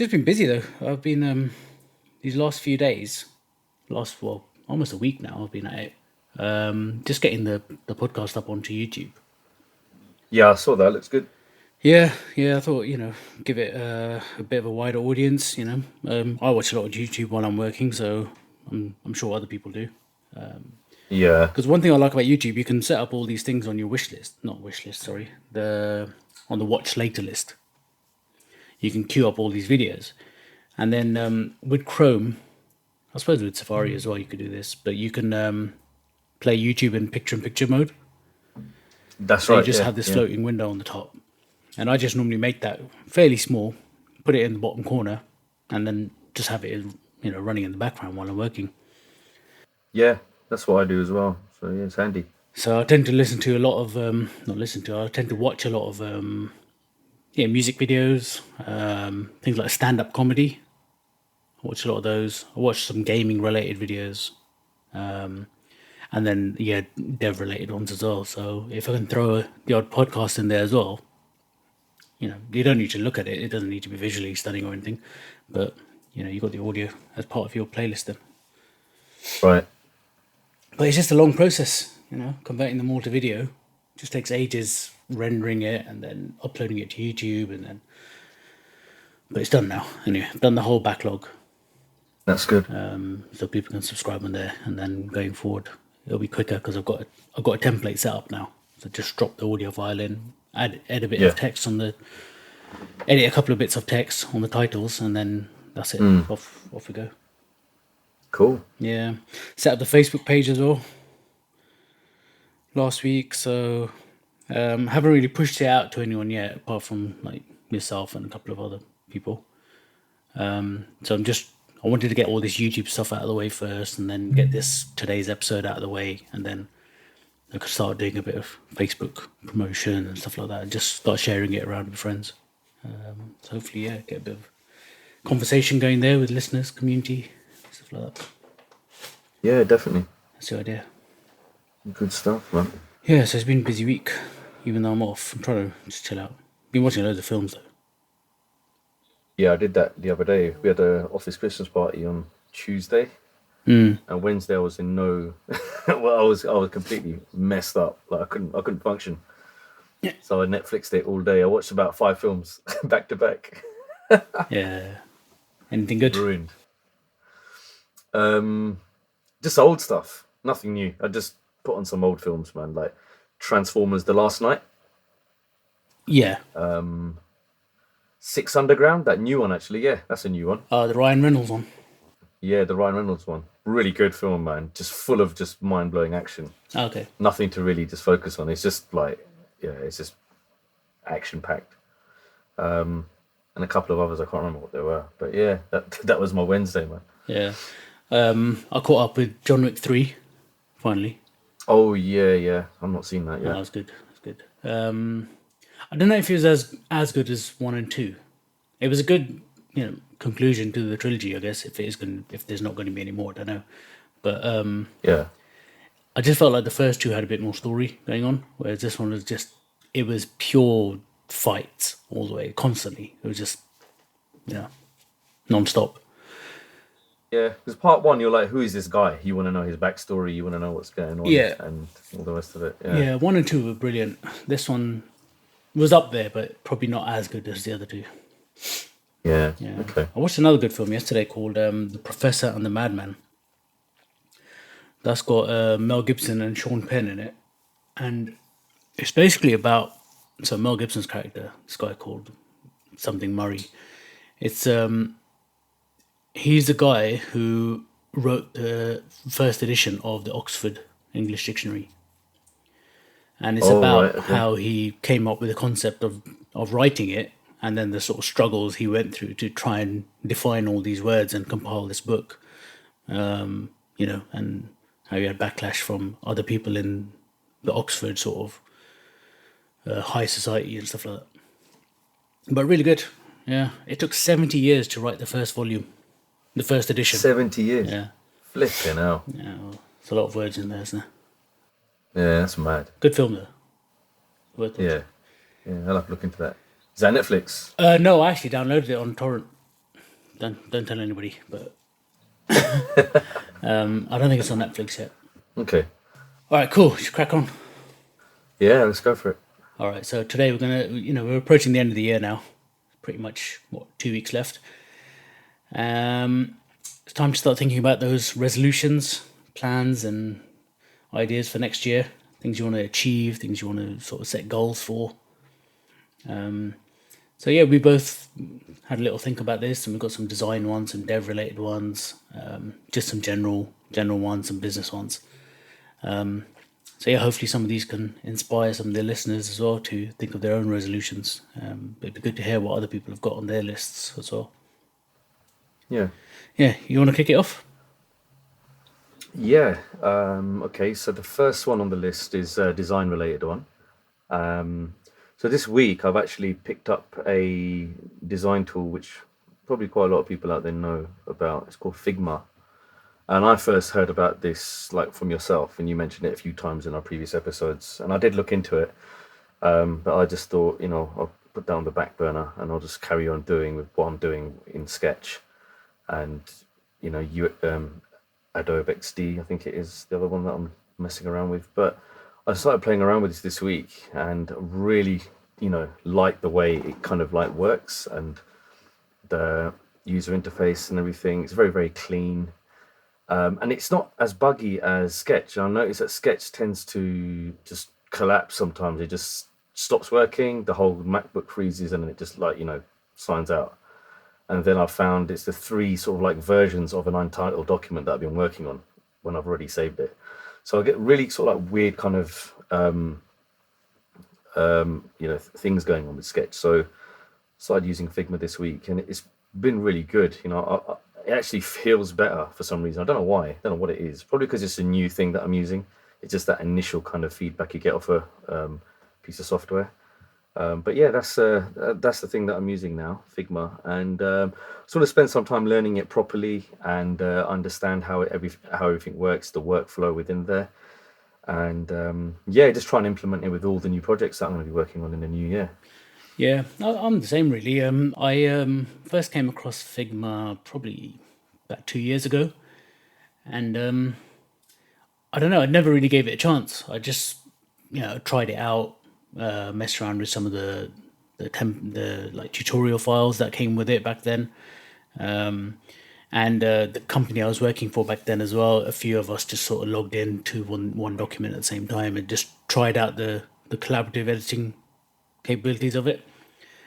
Just been busy though. I've been these last few days, almost a week now. I've been at it. Just getting the podcast up onto YouTube. Yeah, I saw that. Looks good. Yeah. I thought give it a bit of a wider audience. I watch a lot of YouTube while I'm working, so I'm sure other people do. Yeah, Because one thing I like about YouTube, you can set up all these things on your wish list, not wish list, sorry, the on the watch later list. You can queue up all these videos, and then with Chrome, I suppose with Safari as well, you could do this, but you can play YouTube in picture-in-picture mode. that's So you right. just Yeah, have this yeah, floating window on the top, and I just normally make that fairly small, put it in the bottom corner, and then just have it, running in the background while I'm working. yeah. That's what I do as well. So yeah, it's handy. So I tend to listen to a lot of, not listen to, I tend to watch a lot of, music videos, things like stand-up comedy. I watch a lot of those. I watch some gaming-related videos. And then dev related ones as well. So if I can throw the odd podcast in there as well, you don't need to look at it. It doesn't need to be visually stunning or anything, but you got the audio as part of your playlist then. Right. But it's just a long process, converting them all to video. It just takes ages rendering it and then uploading it to YouTube but it's done now. Anyway, I've done the whole backlog, That's good. so people can subscribe on there, and then going forward it'll be quicker because I've got a template set up now. So just drop the audio file in, add a bit Yeah. of text edit a couple of bits of text on the titles, and then that's it. Off we go. Cool. Yeah, set up the Facebook page as well last week. So haven't really pushed it out to anyone yet, apart from like yourself and a couple of other people. So I wanted to get all this YouTube stuff out of the way first, and then get today's episode out of the way, and then I could start doing a bit of Facebook promotion and stuff like that, and just start sharing it around with friends. So hopefully, get a bit of conversation going there with listeners, community, stuff like that. Yeah, definitely. That's the idea. Good stuff, man. Yeah, so it's been a busy week, even though I'm off. I'm trying to just chill out. Been watching loads of films though. Yeah, I did that the other day. We had a office Christmas party on Tuesday, Mm. and Wednesday I was in no. Well, I was completely messed up. Like I couldn't function. Yeah. So I Netflixed it all day. I watched about 5 films back to back. Yeah. Anything good? Ruined. Just old stuff. Nothing new. I just put on some old films, man. Like Transformers: The Last Night, Yeah. Six Underground, that new one actually. Yeah, that's a new one. The Ryan Reynolds one. Yeah, the Ryan Reynolds one. Really good film, man. Just full of just mind blowing action. Okay. Nothing to really just focus on. It's just like, yeah, it's just action packed. And a couple of others, I can't remember what they were, but yeah, that was my Wednesday, man. Yeah. I caught up with John Wick 3, finally. Oh yeah, I've not seen that That yet. was good. That's good. I don't know if it was as good as 1 and 2. It was a good, conclusion to the trilogy, I guess. If there's not going to be any more, I don't know. But Yeah, I just felt like the first two had a bit more story going on, whereas this one it was pure fights all the way, constantly. It was just, non-stop. yeah. Because part one, you're like, who is this guy? You want to know his backstory. You want to know what's going on, Yeah. and all the rest of it. Yeah, 1 and 2 were brilliant. This one was up there, but probably not as good as the other two. Yeah. Yeah. Okay. I watched another good film yesterday called The Professor and the Madman. That's got Mel Gibson and Sean Penn in it. And it's basically about... So Mel Gibson's character, this guy called something Murray. It's... he's the guy who wrote the first edition of the Oxford English Dictionary. And it's about Right, okay. how he came up with the concept of writing it, and then the sort of struggles he went through to try and define all these words and compile this book. And how he had backlash from other people in the Oxford sort of high society and stuff like that. But really good. Yeah, it took 70 years to write the first volume, the first edition. 70 years. Yeah, Flipping hell. yeah, well, there's a lot of words in there, isn't there? Yeah, that's mad. Good film though. Worth watching. Yeah. Yeah, I'll have to look into that. Is that Netflix? No, I actually downloaded it on torrent. don't tell anybody. But I don't think it's on Netflix yet. Okay. All right, cool. Should crack on. Yeah, let's go for it. All right, so today we're approaching the end of the year now. Pretty much 2 weeks left. It's time to start thinking about those resolutions, plans, and ideas for next year. Things you want to achieve, things you want to sort of set goals for. So yeah, we both had a little think about this, and we've got some design ones, some dev related ones, just some general ones, some business ones. So yeah, hopefully some of these can inspire some of the listeners as well to think of their own resolutions. But it'd be good to hear what other people have got on their lists as well. Yeah. Yeah, you want to kick it off? Yeah. Okay. So the first one on the list is a design related one. So this week I've actually picked up a design tool which probably quite a lot of people out there know about. It's called Figma. And I first heard about this like from yourself, and you mentioned it a few times in our previous episodes. And I did look into it, but I just thought, I'll put that on the back burner and I'll just carry on doing with what I'm doing in Sketch. And Adobe XD, I think it is the other one that I'm messing around with. But I started playing around with this week and really, like the way it kind of like works and the user interface and everything. It's very, very clean. And it's not as buggy as Sketch. I noticed that Sketch tends to just collapse sometimes. It just stops working. The whole MacBook freezes and it just signs out. And then I found it's the 3 sort of like versions of an untitled document that I've been working on when I've already saved it. So I get really sort of like weird kind of, things going on with Sketch. So I started using Figma this week and it's been really good. It actually feels better for some reason. I don't know why. I don't know what it is. Probably because it's a new thing that I'm using. It's just that initial kind of feedback you get off a piece of software. But yeah, that's the thing that I'm using now, Figma, and sort of spend some time learning it properly and understand how everything works, the workflow within there, and just try and implement it with all the new projects that I'm going to be working on in the new year. Yeah, I'm the same really. I first came across Figma probably about 2 years ago, and I don't know. I never really gave it a chance. I just tried it out, messed around with some of the like tutorial files that came with it back then, and the company I was working for back then as well. A few of us just sort of logged into one document at the same time and just tried out the collaborative editing capabilities of it.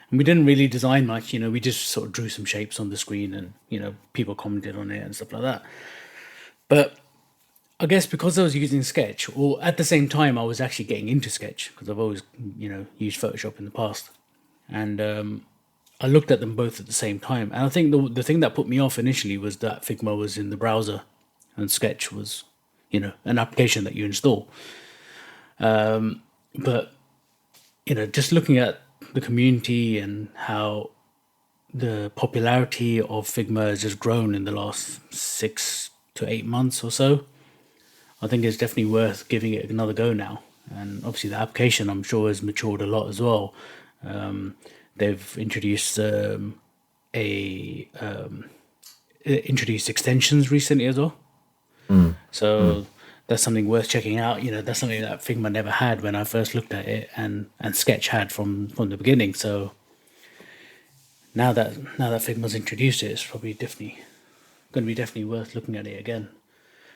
And we didn't really design much, we just sort of drew some shapes on the screen and, people commented on it and stuff like that. But I guess because I was using Sketch, or at the same time I was actually getting into Sketch because I've always, used Photoshop in the past. And I looked at them both at the same time. And I think the thing that put me off initially was that Figma was in the browser and Sketch was, an application that you install. But just looking at the community and how the popularity of Figma has just grown in the last 6 to 8 months or so, I think it's definitely worth giving it another go now. And obviously the application, I'm sure, has matured a lot as well. They've introduced introduced extensions recently as well. So that's something worth checking out. That's something that Figma never had when I first looked at it, and Sketch had from the beginning. So now that Figma's introduced it, it's probably definitely going to be worth looking at it again.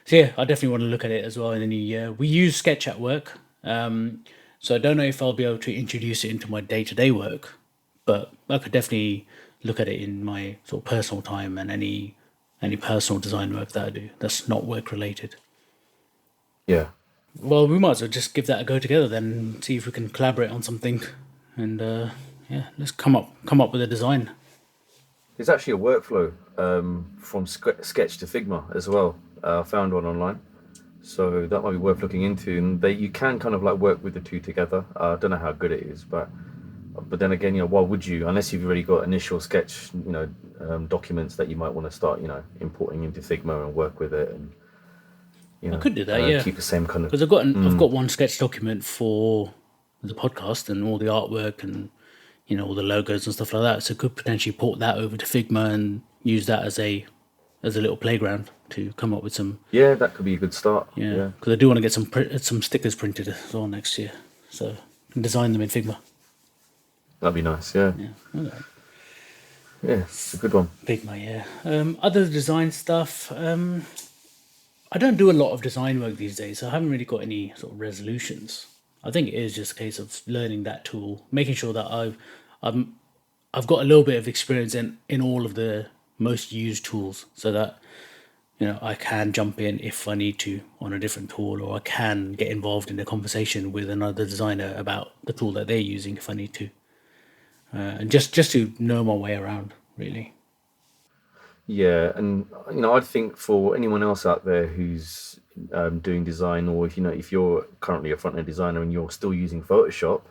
So yeah, I definitely want to look at it as well in the new year. We use Sketch at work, so I don't know if I'll be able to introduce it into my day-to-day work, but I could definitely look at it in my sort of personal time and any personal design work that I do that's not work related. Yeah. Well, we might as well just give that a go together then and see if we can collaborate on something. And let's come up with a design. There's actually a workflow from Sketch to Figma as well. I found one online, so that might be worth looking into. And you can kind of like work with the two together. I don't know how good it is, but then again, why would you, unless you've already got initial Sketch, documents that you might want to start, importing into Figma and work with it and. I could do that, yeah. Keep the same kind of. Because I've got one Sketch document for the podcast and all the artwork and all the logos and stuff like that. So I could potentially port that over to Figma and use that as a little playground to come up with some. Yeah, that could be a good start. Yeah, Yeah, because I do want to get some stickers printed as well next year, so I can design them in Figma. that'd be nice. Yeah, Yeah, okay. yeah, it's a good one. Figma. Yeah. Other design stuff. I don't do a lot of design work these days, so I haven't really got any sort of resolutions. I think it is just a case of learning that tool, making sure that I've got a little bit of experience in all of the most used tools, so that I can jump in if I need to on a different tool, or I can get involved in a conversation with another designer about the tool that they're using if I need to, and just to know my way around, really. Yeah, and I'd think for anyone else out there who's doing design, or if you're currently a front end designer and you're still using Photoshop,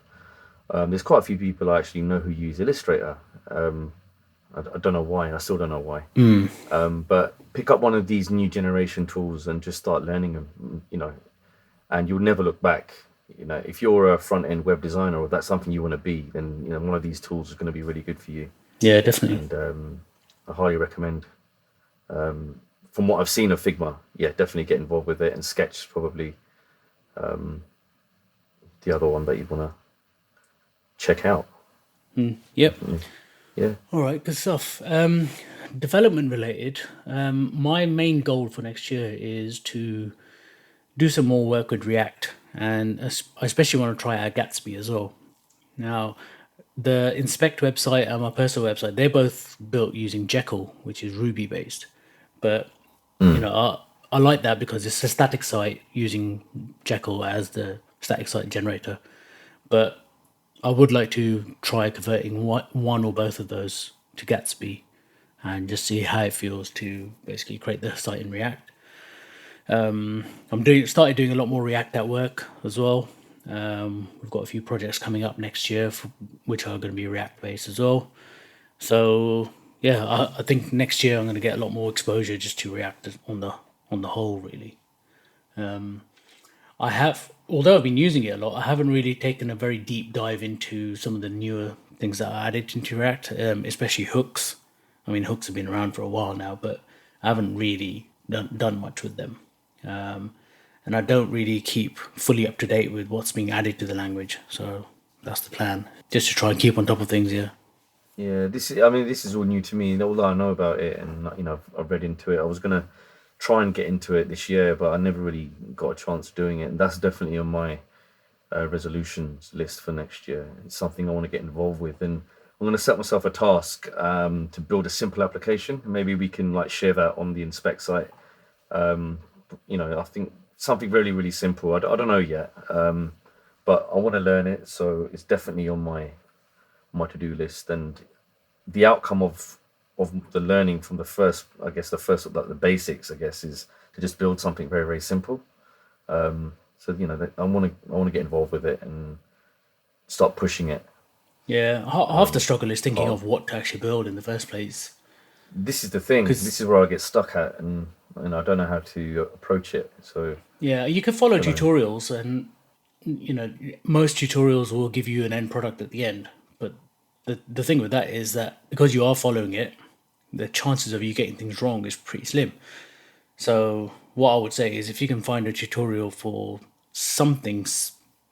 there's quite a few people I actually know who use Illustrator. I don't know why. I still don't know why. But pick up one of these new generation tools and just start learning them. And you'll never look back. If you're a front end web designer, or that's something you want to be, then one of these tools is going to be really good for you. Yeah, definitely. And I highly recommend. From what I've seen of Figma, yeah, definitely get involved with it. And Sketch is probably the other one that you'd want to check out. Yep. Yeah. All right, good stuff. Development related, my main goal for next year is to do some more work with React, and I especially want to try out Gatsby as well. Now, the Inspect website and my personal website, they're both built using Jekyll, which is Ruby based. But I like that because it's a static site using Jekyll as the static site generator. But I would like to try converting one or both of those to Gatsby and just see how it feels to basically create the site in React. Started doing a lot more React at work as well. We've got a few projects coming up next year which are going to be React based as well. So yeah, I think next year I'm going to get a lot more exposure just to React on the whole, really. Although I've been using it a lot, I haven't really taken a very deep dive into some of the newer things that are added into React, especially hooks. I mean, hooks have been around for a while now, but I haven't really done much with them. And I don't really keep fully up to date with what's being added to the language. So that's the plan, just to try and keep on top of things. Yeah. Yeah, this is all new to me. Although I know about it and I've read into it, I was gonna try and get into it this year, but I never really got a chance of doing it. And that's definitely on my resolutions list for next year. It's something I want to get involved with, and I'm going to set myself a task to build a simple application. Maybe we can share that on the Inspect site. I think something really, really simple. I don't know yet, but I want to learn it, so it's definitely on my to-do list. And the outcome of the learning from the first the basics, I guess, is to just build something very, very simple. So I want to get involved with it and start pushing it. Yeah, half the struggle is thinking of what to actually build in the first place. This is the thing. This is where I get stuck at, and I don't know how to approach it. So yeah, you can follow tutorials, and most tutorials will give you an end product at the end. But the thing with that is that because you are following it, the chances of you getting things wrong is pretty slim. So what I would say is, if you can find a tutorial for something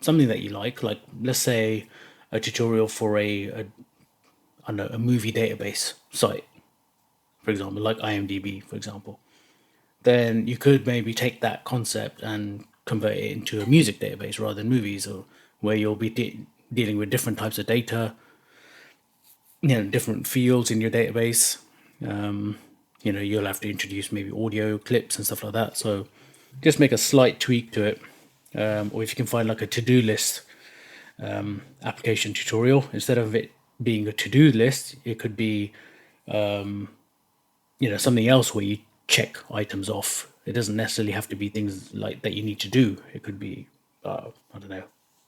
that you like let's say a tutorial for a movie database site, for example, like IMDb, for example, then you could maybe take that concept and convert it into a music database rather than movies, or where you'll be dealing with different types of data, different fields in your database. You'll have to introduce maybe audio clips and stuff like that. So just make a slight tweak to it. Or if you can find a to-do list application tutorial, instead of it being a to-do list, it could be something else where you check items off. It doesn't necessarily have to be things like that you need to do. It could be I don't know,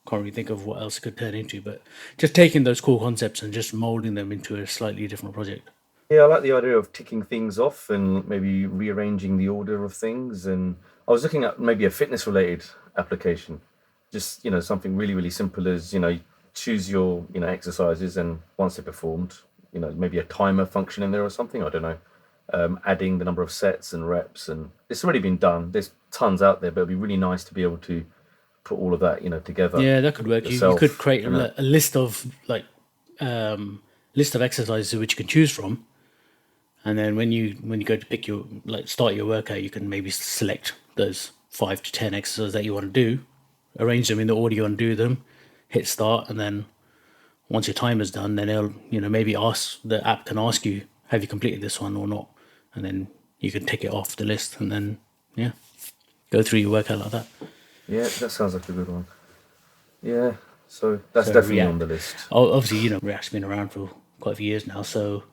can't really think of what else it could turn into, but just taking those core concepts and just molding them into a slightly different project. Yeah, I like the idea of ticking things off and maybe rearranging the order of things. And I was looking at maybe a fitness related application, just something really, really simple as choose your exercises, and once they're performed, maybe a timer function in there or something, I don't know. adding the number of sets and reps, and it's already been done. There's tons out there, but it'd be really nice to be able to put all of that, together Yeah, that could work. You could yourself. create And a list of list of exercises which you can choose from, and then when you go to pick your start your workout, you can maybe select those 5 to 10 exercises that you want to do, arrange them in the order you want to do them, hit start, and then once your timer's done, then it'll maybe ask the app can ask you, have you completed this one or not, and then you can tick it off the list, and then yeah, go through your workout like that. yeah, that sounds like a good one. Yeah, so that's So definitely React, on the list. obviously, React's been around for quite a few years now, so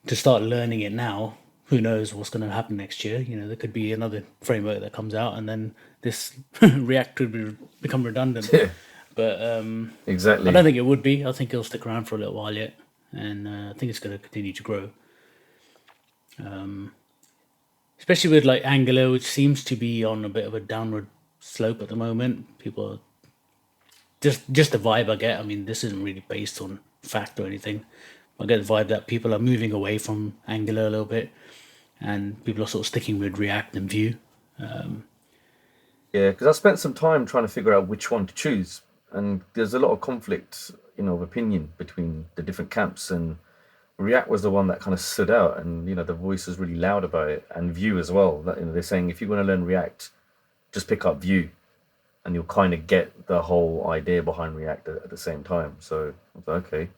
to start learning it now, who knows what's going to happen next year? There could be another framework that comes out, and then this React could become redundant. Yeah, But I exactly. don't think it would be. I think it'll stick around for a little while yet, and I think it's going to continue to grow. Especially with like Angular, which seems to be on a bit of a downward slope at the moment. People are just the vibe I get. I mean, this isn't really based on fact or anything. I get the vibe that people are moving away from Angular a little bit, and people are sort of sticking with React and Vue. Yeah, because I spent some time trying to figure out which one to choose, and there's a lot of conflict, of opinion between the different camps. And React was the one that kind of stood out, and the voice was really loud about it, and Vue as well. That they're saying if you want to learn React, just pick up Vue, and you'll kind of get the whole idea behind React at the same time. So I was like, okay,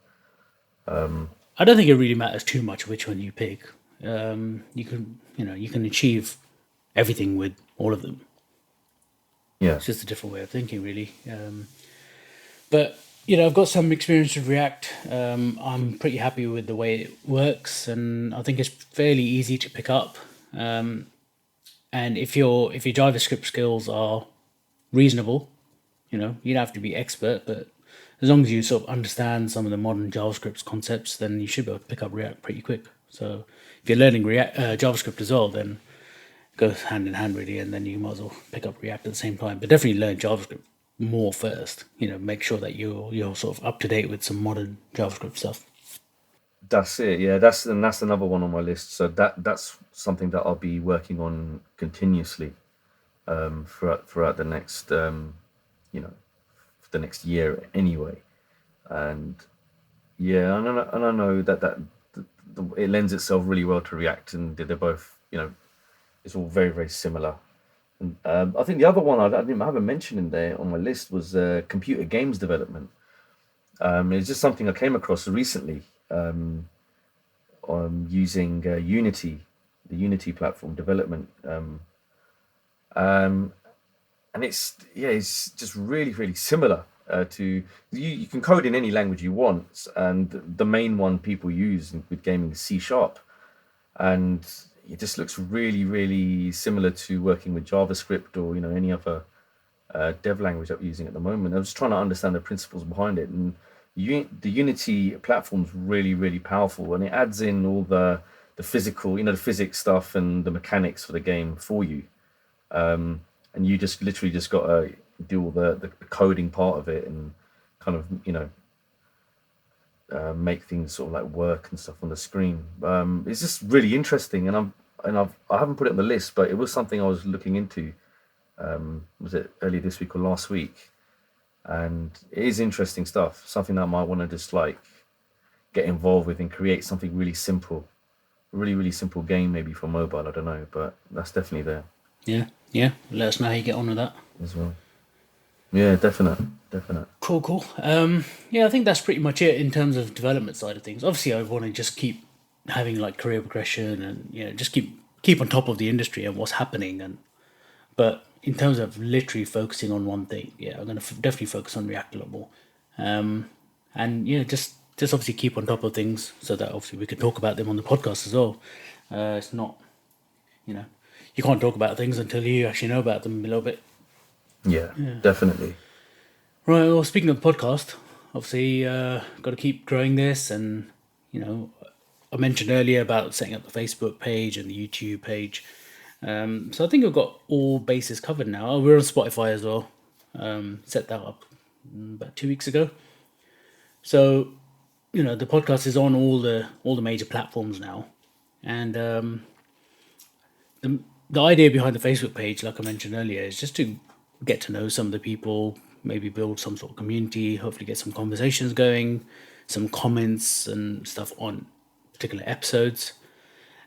I don't think it really matters too much which one you pick. You can achieve everything with all of them. yeah, It's just a different way of thinking, really. But I've got some experience with React. I'm pretty happy with the way it works, and I think it's fairly easy to pick up. And if your JavaScript skills are reasonable, you don't have to be expert, but as long as you sort of understand some of the modern JavaScript concepts, then you should be able to pick up React pretty quick. So if you're learning JavaScript as well, then it goes hand in hand really, and then you might as well pick up React at the same time. But definitely learn JavaScript more first. Make sure that you're sort of up to date with some modern JavaScript stuff. that's it. Yeah, that's another one on my list. So that's something that I'll be working on continuously throughout the next the next year anyway. And yeah, and I know that it lends itself really well to React, and they're both it's all very very similar. And I think the other one I haven't mentioned in there on my list was computer games development. It's just something I came across recently on using Unity, the Unity platform development. And it's just really really similar to you can code in any language you want, and the main one people use with gaming is C sharp, and it just looks really really similar to working with JavaScript or any other dev language that we're using at the moment. I was trying to understand the principles behind it, and the Unity platform's really really powerful, and it adds in all the physical, the physics stuff and the mechanics for the game for you. And you just literally just got to do all the coding part of it, and kind of make things sort of like work and stuff on the screen. It's just really interesting, and I haven't put it on the list, but it was something I was looking into. Was it earlier this week or last week? And it is interesting stuff. Something that I might want to just like get involved with and create something really simple, really really simple game maybe for mobile. I don't know, but that's definitely there Yeah. Let us know how you get on with that. as well. Yeah, definite. Cool. Yeah, I think that's pretty much it in terms of development side of things. Obviously, I want to just keep having like career progression, and just keep on top of the industry and what's happening. But in terms of literally focusing on one thing, yeah, I'm gonna definitely focus on React a lot more. And just obviously keep on top of things so that obviously we can talk about them on the podcast as well. It's not, you can't talk about things until you actually know about them a little bit. Yeah, definitely. Right. Well, speaking of podcast, obviously, got to keep growing this, and I mentioned earlier about setting up the Facebook page and the YouTube page. So I think we've got all bases covered now. We're on Spotify as well. Set that up about 2 weeks ago. So the podcast is on all the major platforms now, and the idea behind the Facebook page, like I mentioned earlier, is just to get to know some of the people, maybe build some sort of community, hopefully get some conversations going, some comments and stuff on particular episodes,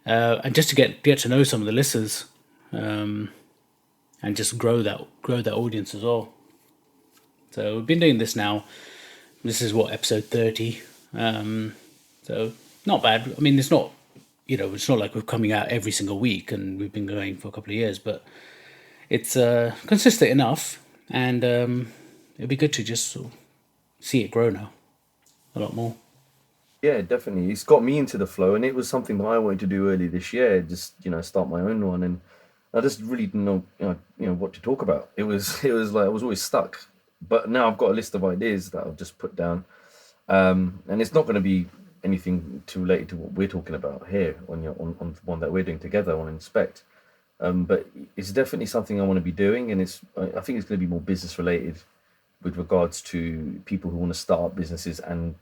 and just to get to know some of the listeners, and just grow that audience as well. So we've been doing this now. This is what, episode 30. So not bad. I mean, it's not, it's not like we're coming out every single week and we've been going for a couple of years, but it's consistent enough, and it'd be good to just sort of see it grow now a lot more. Yeah, definitely. It's got me into the flow, and it was something that I wanted to do early this year. Just start my own one, and I just really didn't know what to talk about. It was like I was always stuck. But now I've got a list of ideas that I've just put down, and it's not going to be anything too related to what we're talking about here on one that we're doing together on Inspect. But it's definitely something I want to be doing, and I think it's going to be more business related with regards to people who want to start up businesses, and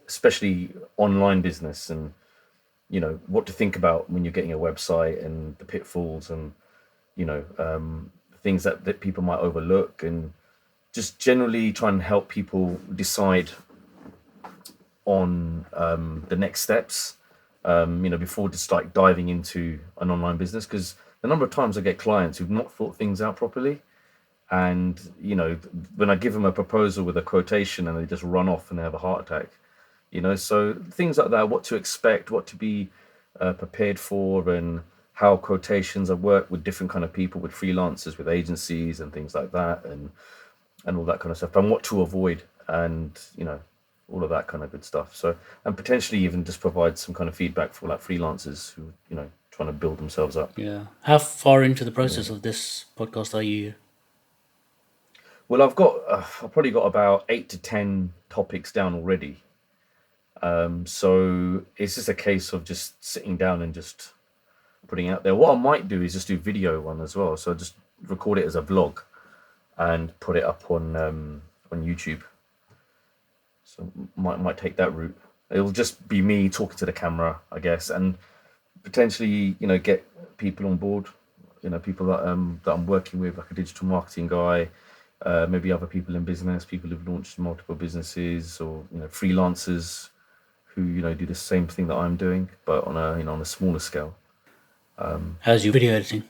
especially online business, and what to think about when you're getting a website, and the pitfalls, and things that people might overlook, and just generally try and help people decide on the next steps, before just like diving into an online business. Because the number of times I get clients who've not thought things out properly, and when I give them a proposal with a quotation, and they just run off and they have a heart attack. So things like that, what to expect, what to be prepared for, and how quotations are work with different kind of people, with freelancers, with agencies, and things like that, and all that kind of stuff, and what to avoid, and all of that kind of good stuff. So, and potentially even just provide some kind of feedback for like freelancers who trying to build themselves up. Yeah. How far into the process of this podcast are you? Well, I've probably got about 8 to 10 topics down already. So it's just a case of just sitting down and just putting out there. What I might do is just do video one as well. So just record it as a vlog and put it up on YouTube. So might take that route. It'll just be me talking to the camera, I guess, and potentially get people on board. People that I'm working with, like a digital marketing guy, maybe other people in business, people who've launched multiple businesses, or freelancers who do the same thing that I'm doing, but on a smaller scale. How's your video editing?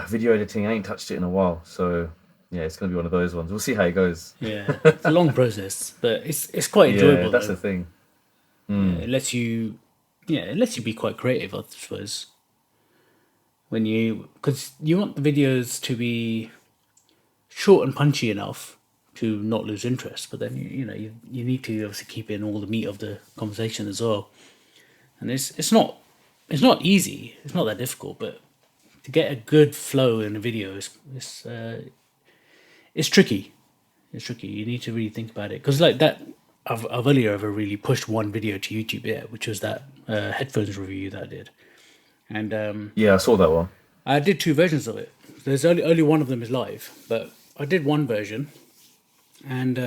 Video editing, I ain't touched it in a while, so yeah, it's gonna be one of those ones. We'll see how it goes. Yeah, it's a long process, but it's quite enjoyable. Yeah, that's though. the thing. It lets you be quite creative, I suppose. Because you want the videos to be short and punchy enough to not lose interest, but then you need to obviously keep in all the meat of the conversation as well. And it's not easy. It's not that difficult, but to get a good flow in a video it's tricky. It's tricky. You need to really think about it, because like that, I've only ever really pushed one video to YouTube yet, which was that headphones review that I did, and Yeah, I saw that one. I did 2 versions of it. There's only one of them is live, but I did one version, and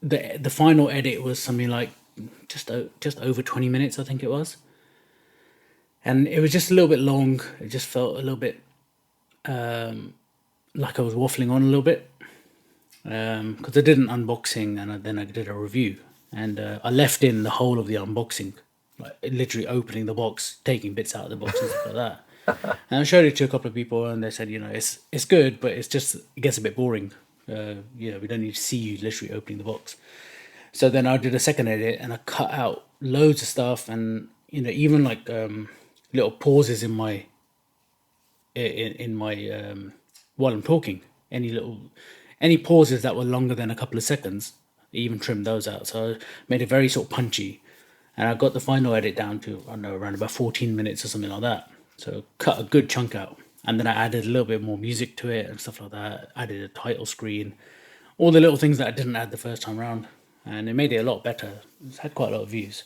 the final edit was something like just over 20 minutes, I think it was, and it was just a little bit long. It just felt a little bit like I was waffling on a little bit, because I did an unboxing and then I did a review, and I left in the whole of the unboxing, like literally opening the box, taking bits out of the box and stuff like that. And I showed it to a couple of people, and they said, it's good, but it gets a bit boring. We don't need to see you literally opening the box. So then I did a second edit, and I cut out loads of stuff, and even like little pauses in my while I'm talking, any pauses that were longer than a couple of seconds, I even trimmed those out. So I made it very sort of punchy, and I got the final edit down to, I don't know, around about 14 minutes or something like that. So cut a good chunk out, and then I added a little bit more music to it and stuff like that. Added a title screen, all the little things that I didn't add the first time round, and it made it a lot better. It's had quite a lot of views,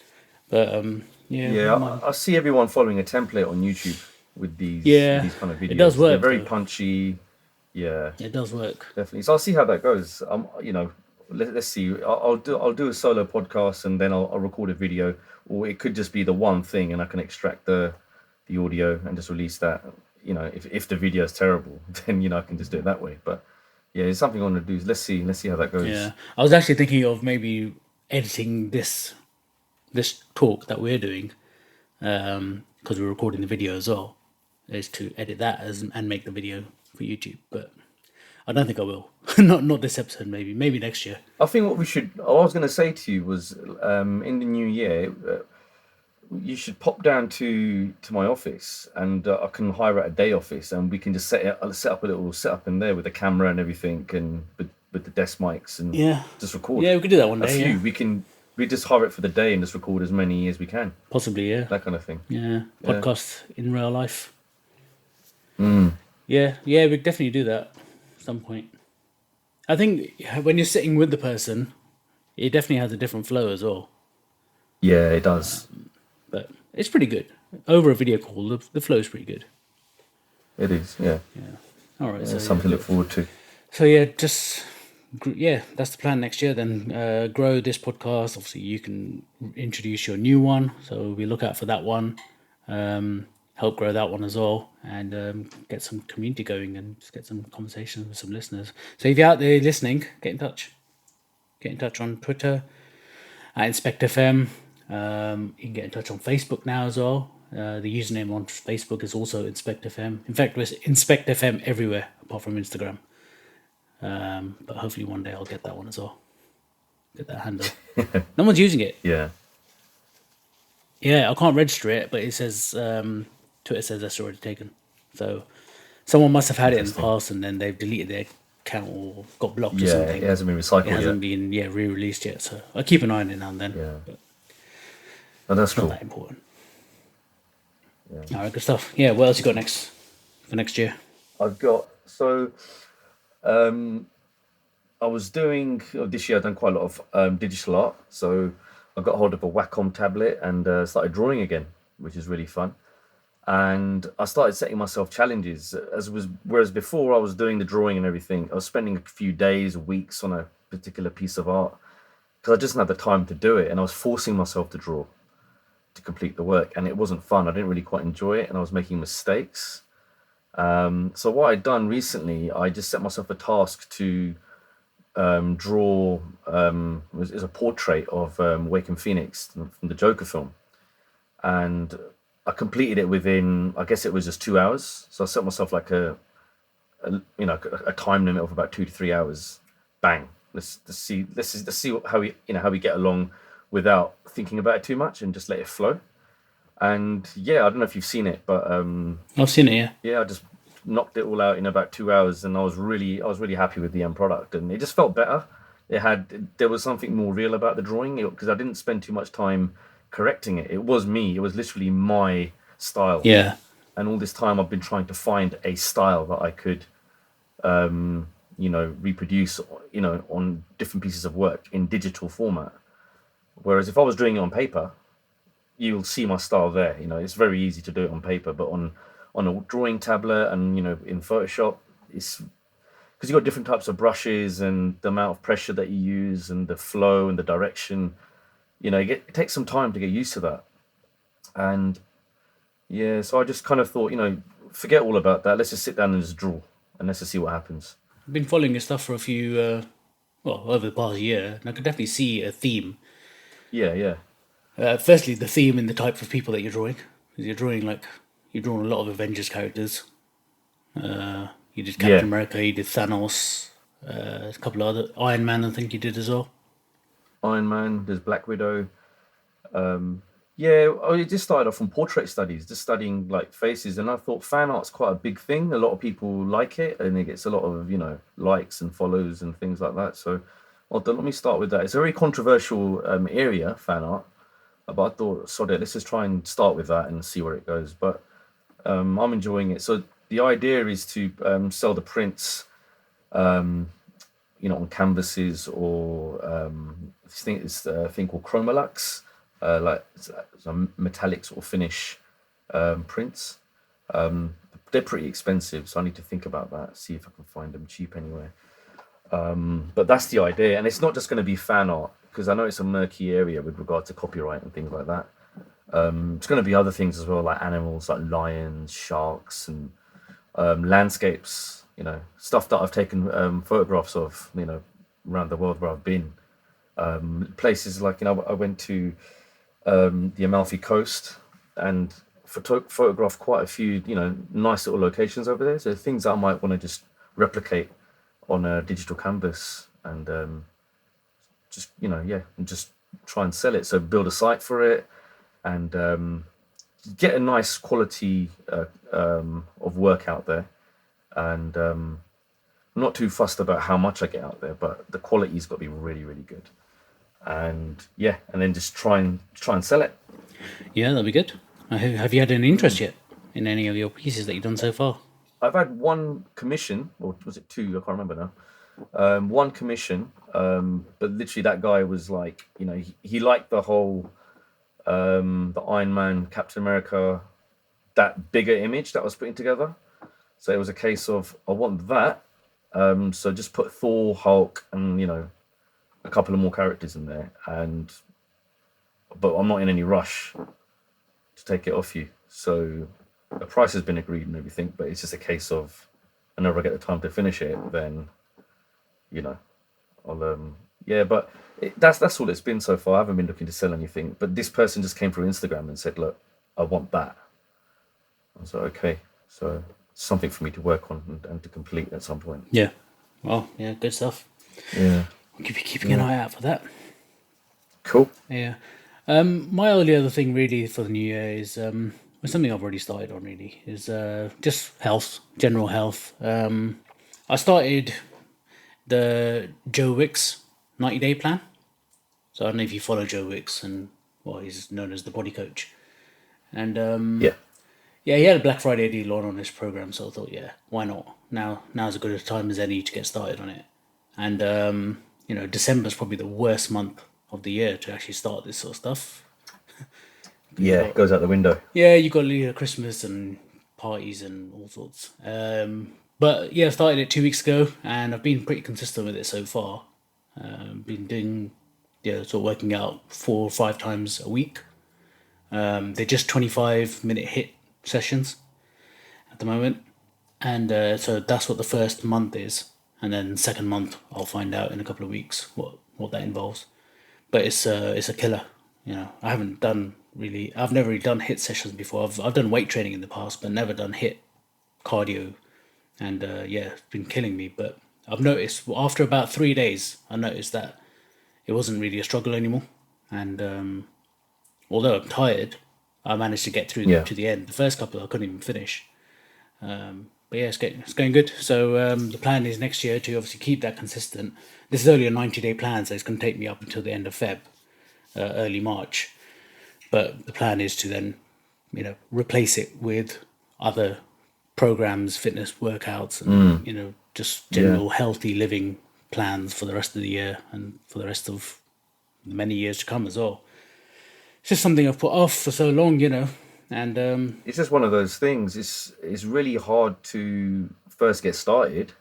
but Yeah, I see everyone following a template on YouTube with these kind of videos. It does work. They're very though. punchy. Yeah, It does work. definitely. So I'll see how that goes. Let's see. I'll do a solo podcast, and then I'll record a video, or it could just be the one thing, and I can extract the audio and just release that if the video is terrible, then I can just do it that way. But yeah, it's something I want to do. Let's see how that goes. Yeah, I was actually thinking of maybe editing this talk that we're doing, because we're recording the video as well, is to edit that and make the video for YouTube. But I don't think I will. Not this episode. Maybe next year. I think what I was going to say to you was, in the new year, you should pop down to my office, and I can hire out a day office, and we can just set up a little setup in there with the camera and everything, and with the desk mics, and Yeah, just record. yeah, we could do that one a day. few. Yeah, We just hire it for the day and just record as many as we can. possibly. Yeah, That kind of thing. yeah, Yeah. podcast in real life. Mm. Yeah, we could definitely do that at some point. I think when you're sitting with the person, it definitely has a different flow as well. Yeah, it does. But it's pretty good over a video call. The flow is pretty good. It is. Yeah. Yeah. All right. Yeah, So something to look forward to. So yeah, that's the plan next year. Then grow this podcast. Obviously, you can introduce your new one, so we look out for that one. Help grow that one as well, and get some community going, and just get some conversations with some listeners. So if you're out there listening, get in touch. Get in touch on Twitter at Inspect FM. You can get in touch on Facebook now as well. The username on Facebook is also Inspect FM. In fact, there's Inspect FM everywhere apart from Instagram. But hopefully one day I'll get that one as well. Get that handle. No one's using it. Yeah. Yeah, I can't register it, but it says Twitter says that's already taken. So someone must have had it in the past, and then they've deleted their account or got blocked or Yeah. something. It hasn't been recycled It hasn't yet. been re-released yet. So I keep an eye on it now and then. Yeah. But Oh, that's it's not cool. that important. Yeah. All right, good stuff. Yeah, what else you got next for next year? I've got I was doing this year. I've done quite a lot of digital art. So I got hold of a Wacom tablet and started drawing again, which is really fun. And I started setting myself challenges. Whereas before I was doing the drawing and everything, I was spending a few days, weeks on a particular piece of art because I just didn't have the time to do it, and I was forcing myself to draw to complete the work, and it wasn't fun. I didn't really quite enjoy it, and I was making mistakes. So what I'd done recently, I just set myself a task to draw is a portrait of Joaquin Phoenix from the Joker film, and I completed it within, I guess it was just 2 hours. So I set myself like a time limit of about 2 to 3 hours. Bang. Let's see how we get along without thinking about it too much and just let it flow. And yeah, I don't know if you've seen it, but I've seen it. Yeah. yeah, I just knocked it all out in about 2 hours, and I was really happy with the end product, and it just felt better. There was something more real about the drawing because I didn't spend too much time correcting it. It was me. It was literally my style. Yeah. And all this time I've been trying to find a style that I could, reproduce, on different pieces of work in digital format. Whereas if I was doing it on paper, you'll see my style there. It's very easy to do it on paper, but on a drawing tablet and in Photoshop, it's because you've got different types of brushes and the amount of pressure that you use and the flow and the direction. It takes some time to get used to that. And yeah, so I just kind of thought, forget all about that. Let's just sit down and just draw, and let's just see what happens. I've been following your stuff for a few, over the past year, and I could definitely see a theme. Yeah. Firstly, the theme in the type of people that you're drawing. 'Cause you're drawing a lot of Avengers characters. You did Captain America, you did Thanos, a couple of other Iron Man, I think you did as well. Iron Man, there's Black Widow. I just started off on portrait studies, just studying like faces, and I thought fan art's quite a big thing. A lot of people like it, and it gets a lot of likes and follows and things like that. So, let me start with that. It's a very controversial area, fan art, but I thought, sod it, let's just try and start with that and see where it goes. But I'm enjoying it. So the idea is to sell the prints, on canvases or I think it's a thing called Chromolux. It's a metallic sort of finish prints. They're pretty expensive, so I need to think about that, see if I can find them cheap anywhere. But that's the idea, and it's not just going to be fan art, because I know it's a murky area with regard to copyright and things like that. It's going to be other things as well, like animals, like lions, sharks, and landscapes, stuff that I've taken photographs of, around the world where I've been. Places like, I went to the Amalfi Coast and photographed quite a few, nice little locations over there. So things that I might want to just replicate on a digital canvas and just, and just try and sell it. So build a site for it and get a nice quality of work out there. And I'm not too fussed about how much I get out there, but the quality's got to be really, really good. And and then just try and sell it. Yeah, that'd be good. Have you had any interest yet in any of your pieces that you've done so far? I've had one commission, or was it two? I can't remember now. One commission, but literally that guy was like, he liked the whole the Iron Man, Captain America, that bigger image that I was putting together. So it was a case of, I want that. So just put Thor, Hulk, and a couple of more characters in there, but I'm not in any rush to take it off you. So the price has been agreed and everything, but it's just a case of, whenever I get the time to finish it, then I'll but that's all it's been so far. I haven't been looking to sell anything, but this person just came through Instagram and said, look, I want that. I was like, okay, so something for me to work on and to complete at some point. Yeah. Well, yeah, good stuff. Yeah. I'll be keeping an eye out for that. Cool. Yeah. My only other thing really for the new year is something I've already started on really is just health, general health. I started the Joe Wicks 90-day plan. So I don't know if you follow Joe Wicks, and he's known as the body coach. And yeah, he had a Black Friday deal on this program, so I thought, why not? Now's as good a time as any to get started on it. And December's probably the worst month of the year to actually start this sort of stuff. Yeah, it goes out the window. Yeah, you got Christmas and parties and all sorts. But yeah, I started it 2 weeks ago, and I've been pretty consistent with it so far. Been doing, sort of working out 4 or 5 times a week. They're just 25-minute HIIT sessions at the moment, and so that's what the first month is, and then second month I'll find out in a couple of weeks what that involves. But it's a killer. I've never really done HIIT sessions before. I've done weight training in the past, but never done HIIT cardio, and it's been killing me. But I've noticed after about 3 days, I noticed that it wasn't really a struggle anymore, and although I'm tired, I managed to get through to the end. The first couple I couldn't even finish. But yeah, it's going good. So the plan is next year to obviously keep that consistent. This is only a 90-day plan, so it's going to take me up until the end of Feb, early March. But the plan is to then, replace it with other programs, fitness workouts, and just general healthy living plans for the rest of the year and for the rest of many years to come as well. It's just something I've put off for so long, and it's just one of those things. It's really hard to first get started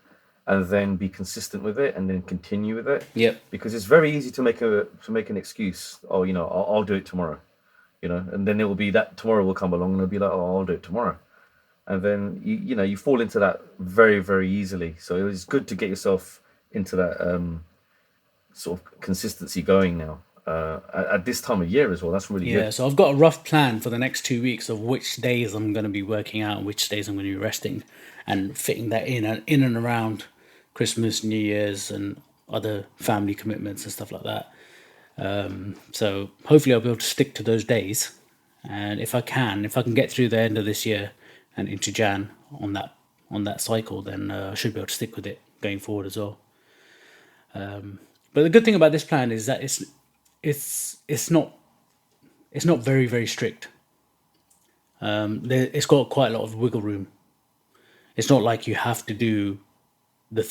and then be consistent with it and then continue with it. Yep. Because it's very easy to make an excuse. Oh, I'll do it tomorrow. And then it will be that tomorrow will come along and it'll be like, oh, I'll do it tomorrow. And then you fall into that very, very easily. So it's good to get yourself into that sort of consistency going now. At this time of year as well. That's really good. Yeah, so I've got a rough plan for the next 2 weeks of which days I'm going to be working out and which days I'm going to be resting, and fitting that in and around Christmas, New Year's, and other family commitments and stuff like that. So hopefully I'll be able to stick to those days, and if I can get through the end of this year and into Jan on that cycle, then I should be able to stick with it going forward as well. But the good thing about this plan is that it's not very, very strict. It's got quite a lot of wiggle room. It's not like you have to do the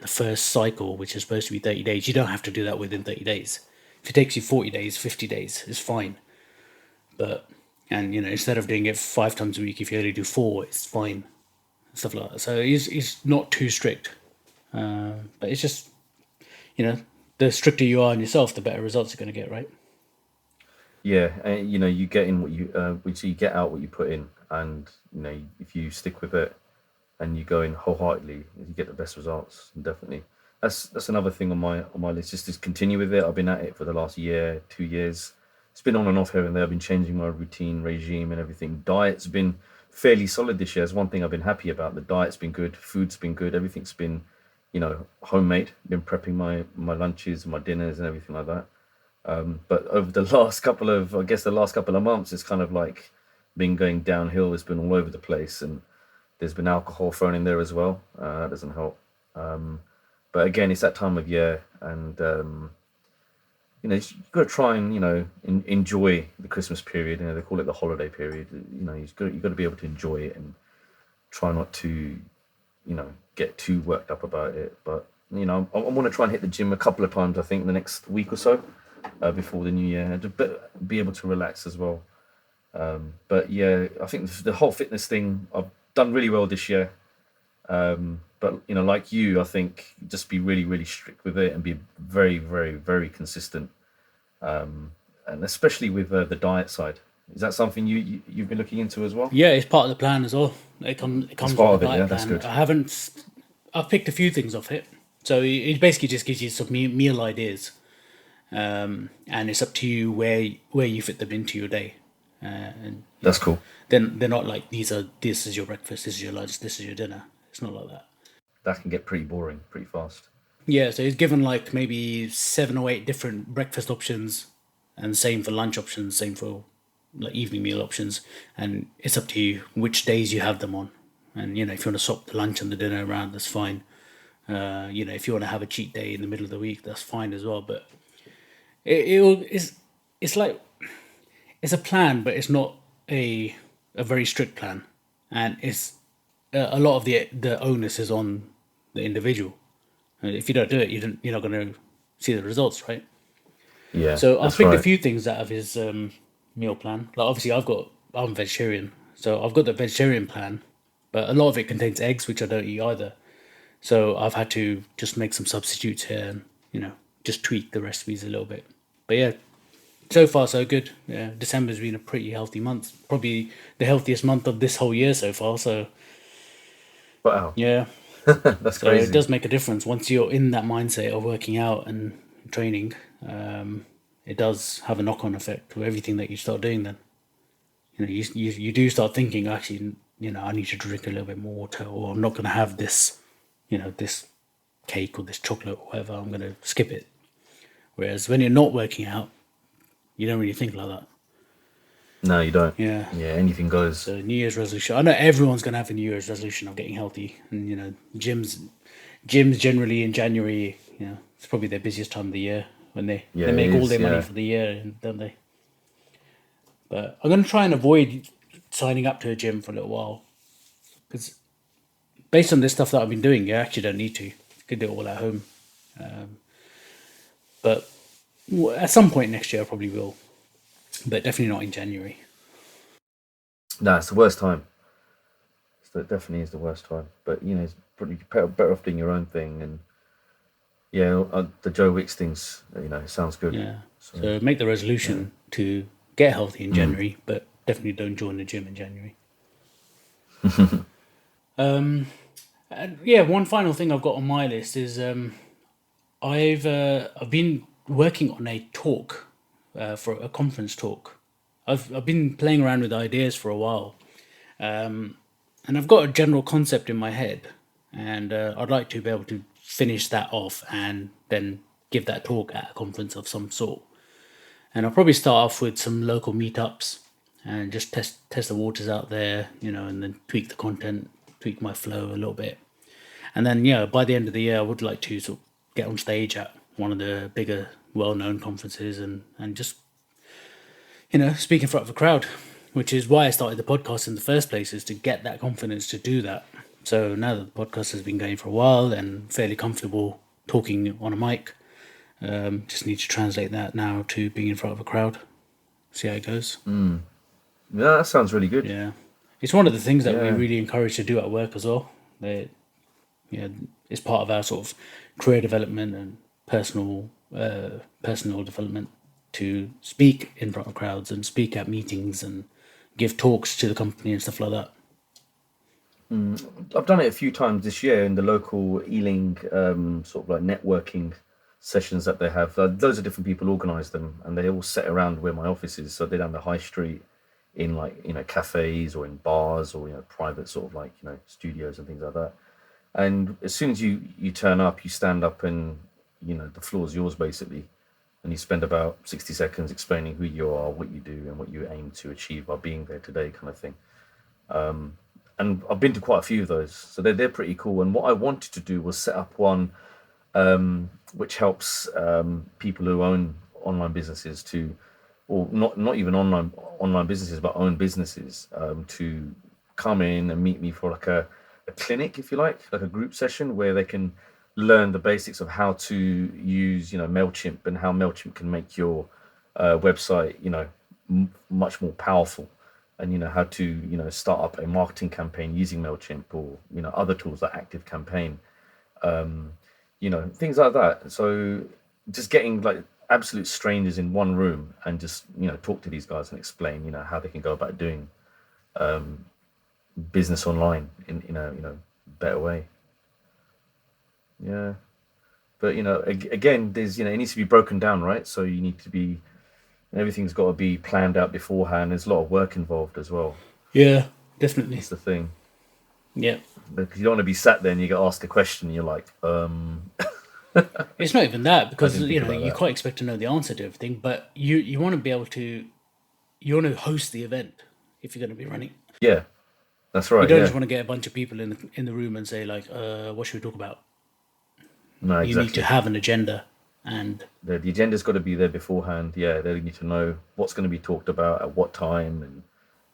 first cycle, which is supposed to be 30 days. You don't have to do that within 30 days. If it takes you 40 days, 50 days, it's fine. But instead of doing it 5 times a week, if you only do 4, it's fine. Stuff like that. So it's not too strict. But it's just the stricter you are on yourself, the better results you're going to get, right? Yeah, and you get in what you get out what you put in, and if you stick with it, and you go in wholeheartedly, you get the best results. Definitely, that's another thing on my list. Just to continue with it. I've been at it for the last year, 2 years. It's been on and off here and there. I've been changing my routine, regime, and everything. Diet's been fairly solid this year. It's one thing I've been happy about. The diet's been good, food's been good, everything's been, homemade. Been prepping my lunches, my dinners, and everything like that. But over the last couple of months, it's kind of like been going downhill. It's been all over the place, and there's been alcohol thrown in there as well. That doesn't help. But again, it's that time of year, and you've got to try and enjoy the Christmas period. They call it the holiday period. You've got to be able to enjoy it and try not to, get too worked up about it. But I want to try and hit the gym a couple of times. I think the next week or so, before the new year, and to be able to relax as well. But yeah, I think the whole fitness thing, I've done really well this year. But like you, I think just be really, really strict with it and be very, very, very consistent. And especially with the diet side, is that something you've been looking into as well? Yeah, it's part of the plan as well. It comes It's part with of the it. Yeah, diet that's plan. good. I've picked a few things off it. So it basically just gives you some meal ideas, and it's up to you where you fit them into your day. And That's cool. then they're not like this is your breakfast, this is your lunch, this is your dinner. It's not like that. That can get pretty boring pretty fast. Yeah, so it's given like maybe 7 or 8 different breakfast options, and same for lunch options, same for like evening meal options, and it's up to you which days you have them on. And if you want to swap the lunch and the dinner around, that's fine. If you want to have a cheat day in the middle of the week, that's fine as well. But it's like it's a plan, but it's not a very strict plan, and it's a lot of the onus is on the individual. And if you don't do it, you're not going to see the results, right? Yeah. So I've that's picked a right. few things out of his meal plan. Like obviously, I'm vegetarian, so I've got the vegetarian plan, but a lot of it contains eggs, which I don't eat either. So I've had to just make some substitutes here, and just tweak the recipes a little bit. But yeah, so far so good. Yeah, December's been a pretty healthy month, probably the healthiest month of this whole year so far. So Wow, yeah, that's so it crazy. does make a difference once you're in that mindset of working out and training. It does have a knock-on effect to everything that you start doing. Then you do start thinking, actually, I need to drink a little bit more water, or I'm not going to have this, this cake or this chocolate or whatever. I'm going to skip it. Whereas when you're not working out, you don't really think like that. No, you don't. Yeah. Yeah, anything goes. So New Year's resolution. I know everyone's going to have a New Year's resolution of getting healthy, and gyms generally in January. It's probably their busiest time of the year when they Yeah, they it make all is, their money yeah. for the year, don't they? But I'm going to try and avoid signing up to a gym for a little while, because based on this stuff that I've been doing, you actually don't need to. You can do it all at home. But at some point next year, I probably will. But definitely not in January. No, it's the worst time. It definitely is the worst time. But it's probably better off doing your own thing. And yeah, the Joe Wicks things, it sounds good. Yeah. So So make the resolution to get healthy in January, but definitely don't join the gym in January. And yeah, one final thing I've got on my list is I've been working on a talk for a conference talk. I've been playing around with ideas for a while, and I've got a general concept in my head, and I'd like to be able to finish that off and then give that talk at a conference of some sort. And I'll probably start off with some local meetups and just test the waters out there, and then tweak the content, tweak my flow a little bit. And then, by the end of the year, I would like to sort of get on stage at one of the bigger, well-known conferences and just, speak in front of a crowd, which is why I started the podcast in the first place, is to get that confidence to do that. So now that the podcast has been going for a while and fairly comfortable talking on a mic, just need to translate that now to being in front of a crowd, see how it goes. yeah, that sounds really good. Yeah. It's one of the things that we Yeah. really encourage to do at work as well. It's part of our sort of career development and personal development to speak in front of crowds and speak at meetings and give talks to the company and stuff like that. I've done it a few times this year in the local Ealing sort of like networking sessions that they have. Loads of different people organise them, and they all sit around where my office is. So they're down the high street in like cafes or in bars or private sort of like studios and things like that. And as soon as you turn up, you stand up and the floor's yours basically, and you spend about 60 seconds explaining who you are, what you do, and what you aim to achieve by being there today, kind of thing. And I've been to quite a few of those, so they're pretty cool. And what I wanted to do was set up one which helps people who own online businesses to, or not even online businesses, but own businesses to come in and meet me for like a clinic, if you like a group session where they can learn the basics of how to use Mailchimp and how Mailchimp can make your website much more powerful, and how to start up a marketing campaign using Mailchimp or other tools like ActiveCampaign, things like that. So just getting like absolute strangers in one room and just talk to these guys and explain how they can go about doing business online in a better way. Yeah, but again, there's it needs to be broken down, right? So you need to be everything's got to be planned out beforehand. There's a lot of work involved as well. Yeah, definitely. That's the thing. Yeah. Because you don't want to be sat there and you get asked a question and you're like, It's not even that, I because didn't think about you that. quite expect to know the answer to everything, but you want to be able to, you want to host the event if you're going to be running. Yeah, that's You right. don't Yeah, just want to get a bunch of people in the room and say like, what should we talk about? no, You need to exactly. have an agenda, and The agenda's got to be there beforehand. Yeah, they need to know what's going to be talked about at what time, and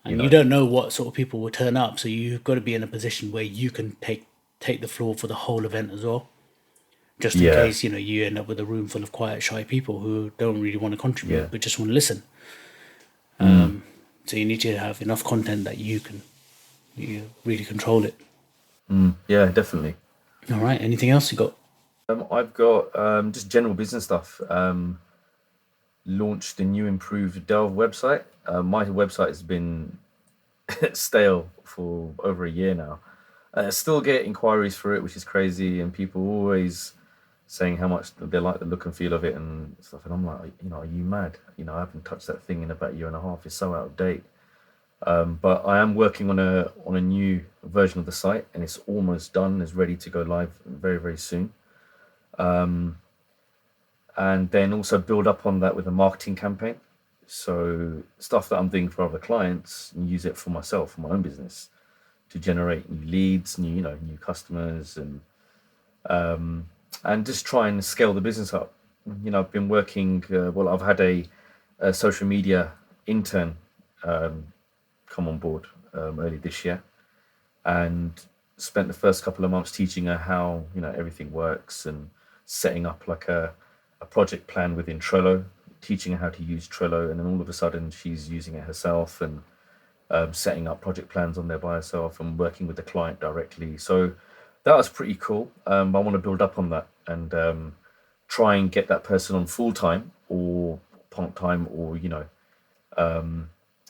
you you know, don't know what sort of people will turn up, so you've got to be in a position where you can take the floor for the whole event as well, just in yeah, case you end up with a room full of quiet, shy people who don't really want to yeah, contribute but just want to listen. mm, So you need to have enough content that you really control it. yeah, definitely. All right. Anything else you got? I've got just general business stuff. Launched a new improved Delve website. My website has been stale for over a year now. Still get inquiries for it, which is crazy, and people always saying how much they like the look and feel of it and stuff. And I'm like, are you mad? I haven't touched that thing in about a year and a half. It's so out of date. But I am working on a new version of the site, and it's almost done. It's ready to go live very very soon. And then also build up on that with a marketing campaign. So stuff that I'm doing for other clients, and use it for myself, for my own business, to generate new leads, new customers, and just try and scale the business up. I've been working. Well, I've had a social media intern come on board early this year, and spent the first couple of months teaching her how everything works and setting up like a project plan within Trello, teaching her how to use Trello, and then all of a sudden she's using it herself and setting up project plans on there by herself and working with the client directly. So that was pretty cool. I want to build up on that and try and get that person on full time or part time, or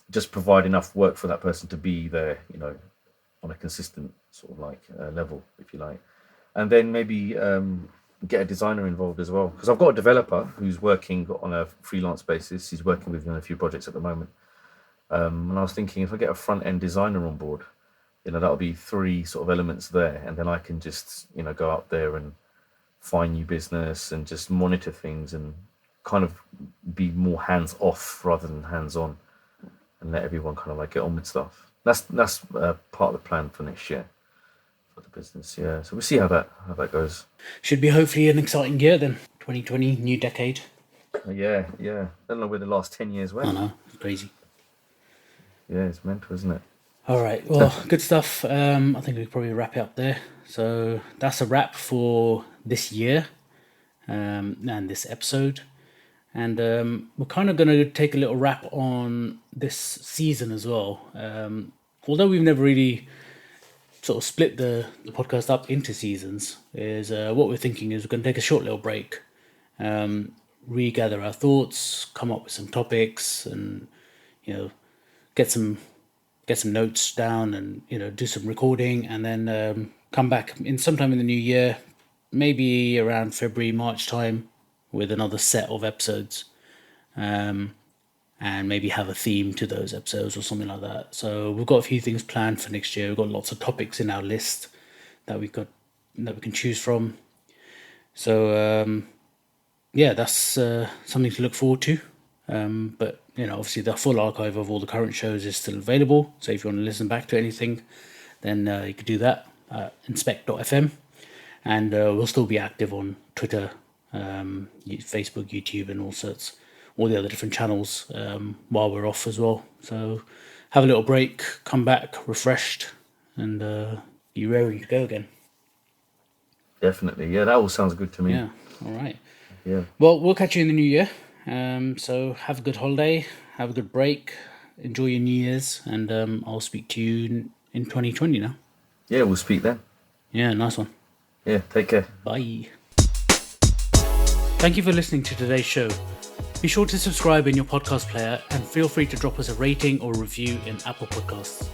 just provide enough work for that person to be there, on a consistent sort of like level, if you like. And then maybe get a designer involved as well, because I've got a developer who's working on a freelance basis. He's working with me on a few projects at the moment. And I was thinking, if I get a front end designer on board, that'll be three sort of elements there, and then I can just go out there and find new business and just monitor things and kind of be more hands off rather than hands on, and let everyone kind of like get on with stuff. That's part of the plan for next year for the business. Yeah, so we'll see how that goes. Should be hopefully an exciting year then. 2020, new decade. Yeah, yeah. I don't know where the last 10 years I went. know, it's crazy. Yeah, it's mental, isn't it? All right, well, good stuff. I think we could probably wrap it up there. So that's a wrap for this year and this episode. And we're kind of going to take a little wrap on this season as well. Although we've never really sort of split the podcast up into seasons, is what we're thinking is we're going to take a short little break, regather our thoughts, come up with some topics, and you know get some get some notes down and, do some recording, and then come back in sometime in the new year, maybe around February, March time, with another set of episodes. And maybe have a theme to those episodes or something like that. So we've got a few things planned for next year. We've got lots of topics in our list that we can choose from. So that's something to look forward to. But obviously the full archive of all the current shows is still available. So if you want to listen back to anything, then you could do that at inspect.fm. And we'll still be active on Twitter, Facebook, YouTube, and all the other different channels while we're off as well. So have a little break, come back refreshed, and be raring to go again. Definitely. Yeah, that all sounds good to me. Yeah, all right. Yeah. Well, we'll catch you in the new year. So have a good holiday, have a good break, enjoy your New Year's, and I'll speak to you in 2020 now. Yeah, we'll speak then. Yeah, nice one. Yeah, take care. Bye. Thank you for listening to today's show. Be sure to subscribe in your podcast player and feel free to drop us a rating or review in Apple Podcasts.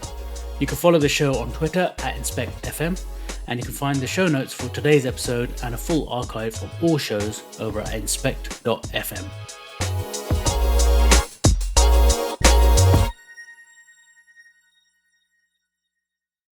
You can follow the show on Twitter at InspectFM, and you can find the show notes for today's episode and a full archive of all shows over at inspect.fm.